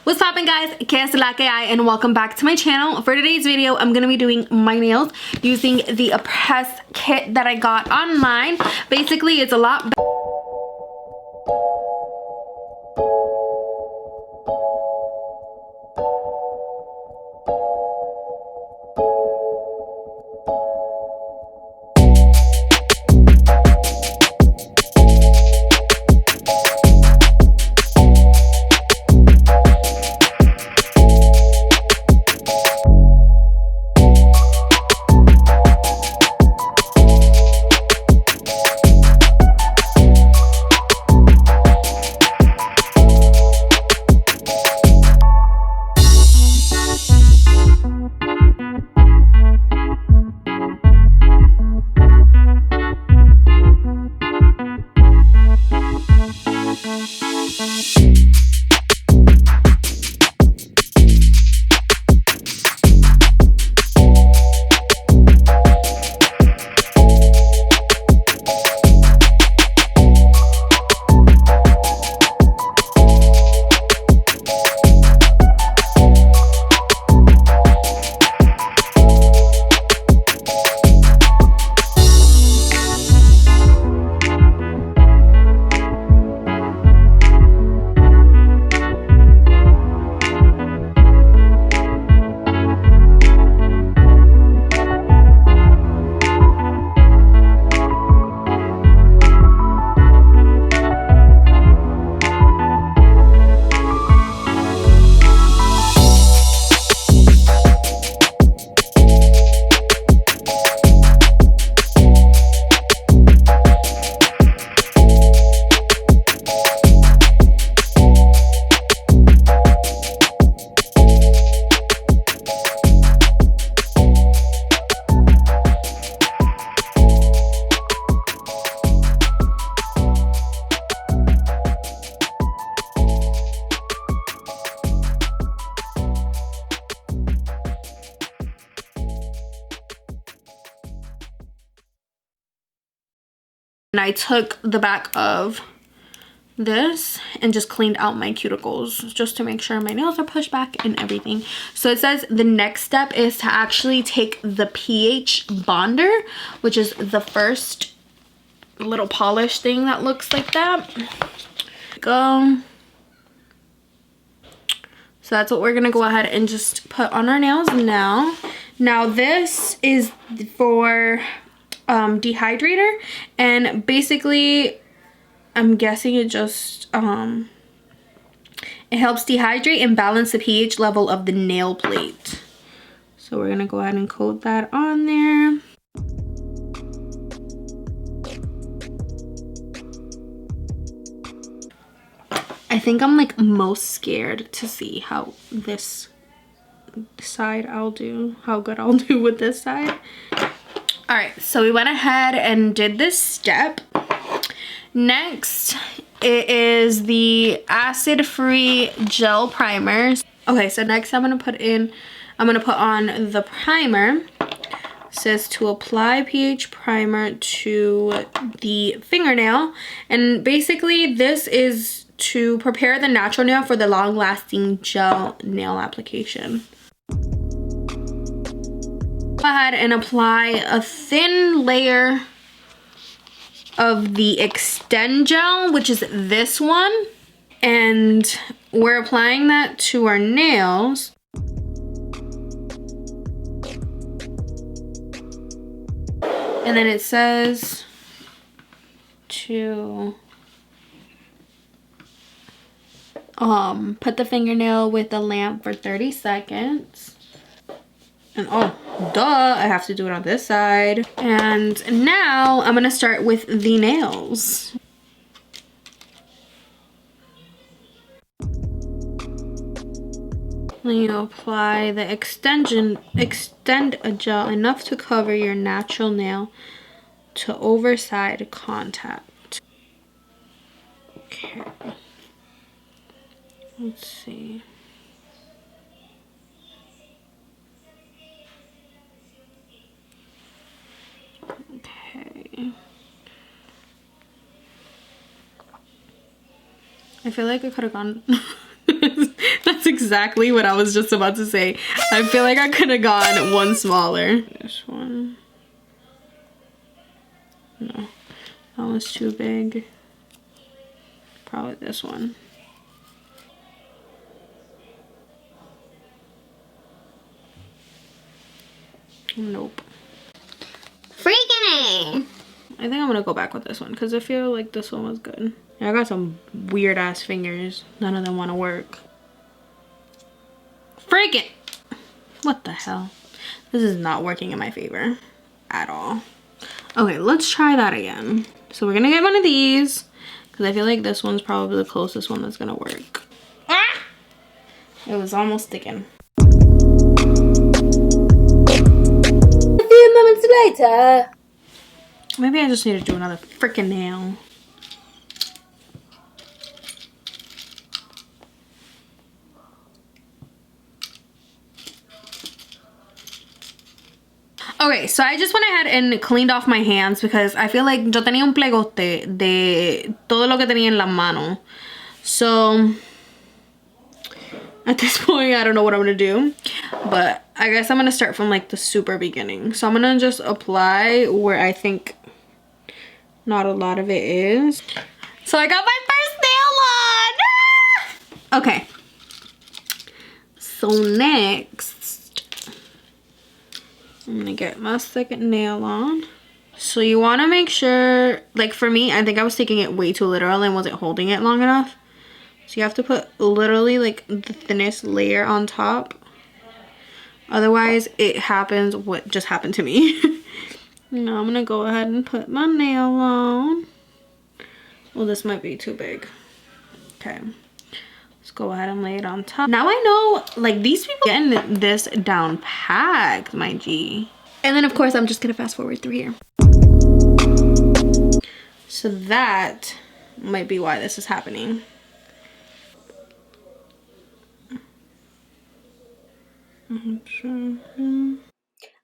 What's poppin', guys? Que es la que hay, and welcome back to my channel. For today's video, I'm gonna be doing my nails using the Apres kit that I got online. Basically, it's a lot and I took the back of this and just cleaned out my cuticles just to make sure my nails are pushed back and everything. So it says the next step is to actually take the pH bonder, which is the first little polish thing that looks like that. Go. So that's what we're gonna go ahead and just put on our nails now. Now this is for dehydrator, and basically I'm guessing it just it helps dehydrate and balance the pH level of the nail plate. So we're gonna go ahead and coat that on there. I think I'm like most scared to see how this side how good I'll do with this side. All right, so we went ahead and did this step. Next, it is the acid-free gel primer. Okay, so next I'm gonna put on the primer. It says to apply pH primer to the fingernail, and basically this is to prepare the natural nail for the long-lasting gel nail application. Go ahead and apply a thin layer of the extend gel, which is this one, and we're applying that to our nails. And then it says to put the fingernail with the lamp for 30 seconds. And oh, duh, I have to do it on this side. And now I'm gonna start with the nails. Then you apply the extend gel enough to cover your natural nail to overside contact. Okay. Let's see. Okay. I feel like I could have gone. That's exactly what I was just about to say. I feel like I could have gone one smaller. This one. No, that one's too big. Probably this one. Nope. Freaking I think I'm gonna go back with this one because I feel like this one was good. Yeah, I got some weird ass fingers. None of them want to work. Freak it! What the hell? This is not working in my favor at all. Okay, let's try that again. So we're gonna get one of these because I feel like this one's probably the closest one that's gonna work. Ah! It was almost sticking. A few moments later. Maybe I just need to do another freaking nail. Okay, so I just went ahead and cleaned off my hands because I feel like yo tenía un plegote de todo lo que tenía en la mano. So at this point, I don't know what I'm gonna do, but I guess I'm gonna start from like the super beginning. So I'm gonna just apply where I think not a lot of it is. So I got my first nail on! Ah! Okay. So next, I'm gonna get my second nail on. So you wanna make sure, like for me, I think I was taking it way too literal and wasn't holding it long enough. So you have to put literally like the thinnest layer on top. Otherwise it happens what just happened to me. Now I'm gonna go ahead and put my nail on. Well, this might be too big. Okay. Let's go ahead and lay it on top. Now I know, like, these people getting this down packed, my G. And then, of course, I'm just gonna fast forward through here. So that might be why this is happening.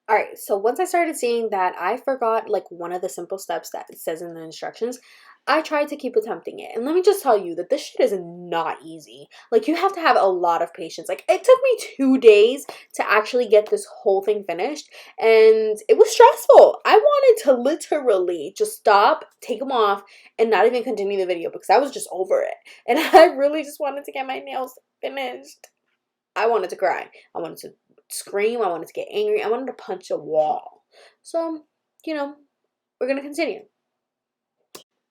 Alright, so once I started seeing that I forgot like one of the simple steps that it says in the instructions, I tried to keep attempting it. And let me just tell you that this shit is not easy. Like, you have to have a lot of patience. Like, it took me 2 days to actually get this whole thing finished. And it was stressful. I wanted to literally just stop, take them off, and not even continue the video because I was just over it. And I really just wanted to get my nails finished. I wanted to cry. I wanted to scream. I wanted to get angry. I wanted to punch a wall. So, you know, we're going to continue.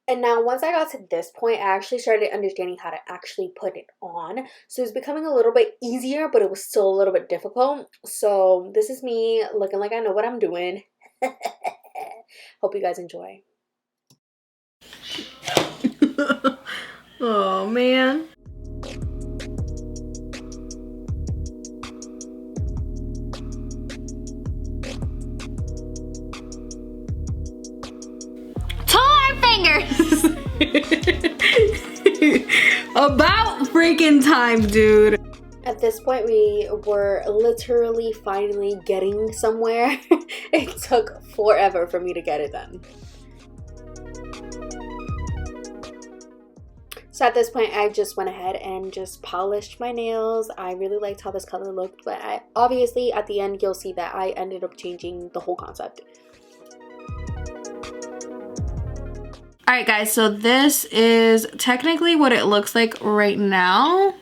And now once I got to this point, I actually started understanding how to actually put it on. So it's becoming a little bit easier, but it was still a little bit difficult. So this is me looking like I know what I'm doing. Hope you guys enjoy. Oh, man. About freaking time, dude. At this point, we were literally finally getting somewhere. It took forever for me to get it done. So at this point, I just went ahead and just polished my nails. I really liked how this color looked, but obviously at the end, you'll see that I ended up changing the whole concept. Alright guys, so this is technically what it looks like right now.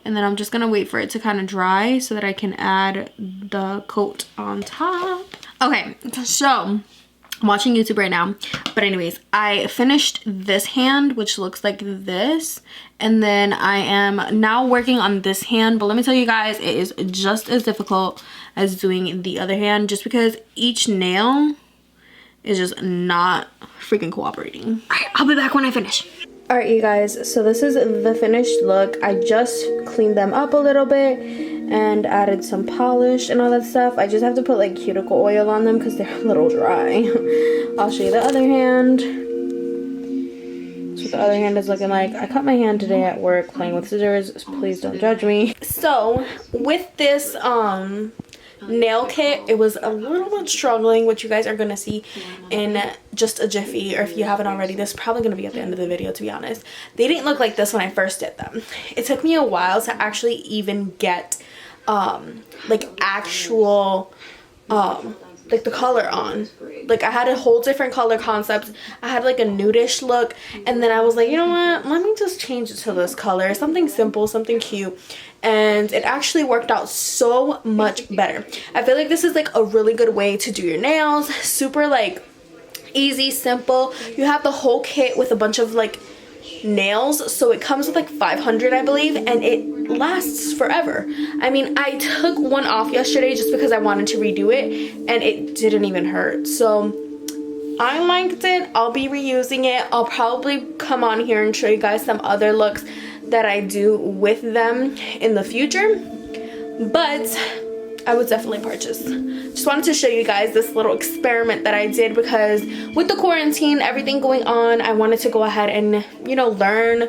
And then I'm just going to wait for it to kind of dry so that I can add the coat on top. Okay, so I'm watching YouTube right now. But anyways, I finished this hand, which looks like this. And then I am now working on this hand. But let me tell you guys, it is just as difficult as doing the other hand. Just because each nail is just not freaking cooperating. Alright, I'll be back when I finish. Alright, you guys, so this is the finished look. I just cleaned them up a little bit and added some polish and all that stuff. I just have to put like cuticle oil on them because they're a little dry. I'll show you the other hand. That's what the other hand is looking like. I cut my hand today at work playing with scissors. Please don't judge me. So with this nail kit, it was a little bit struggling, which you guys are gonna see in just a jiffy, or if you haven't already, this is probably going to be at the end of the video, to be honest. They didn't look like this when I first did them. It took me a while to actually even get like actual like the color on. Like I had a whole different color concept. I had like a nudish look, and then I was like, you know what, let me just change it to this color, something simple, something cute, and it actually worked out so much better. I feel like this is like a really good way to do your nails. Super like easy, simple. You have the whole kit with a bunch of like nails, so it comes with like 500, I believe, and it lasts forever. I mean, I took one off yesterday just because I wanted to redo it, and it didn't even hurt, so I liked it. I'll be reusing it. I'll probably come on here and show you guys some other looks that I do with them in the future, but I would definitely purchase. Just wanted to show you guys this little experiment that I did, because with the quarantine, everything going on, I wanted to go ahead and, you know, learn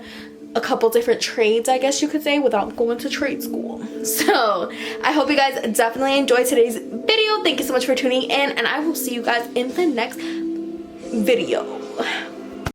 a couple different trades, I guess you could say, without going to trade school. So I hope you guys definitely enjoyed today's video. Thank you so much for tuning in, and I will see you guys in the next video.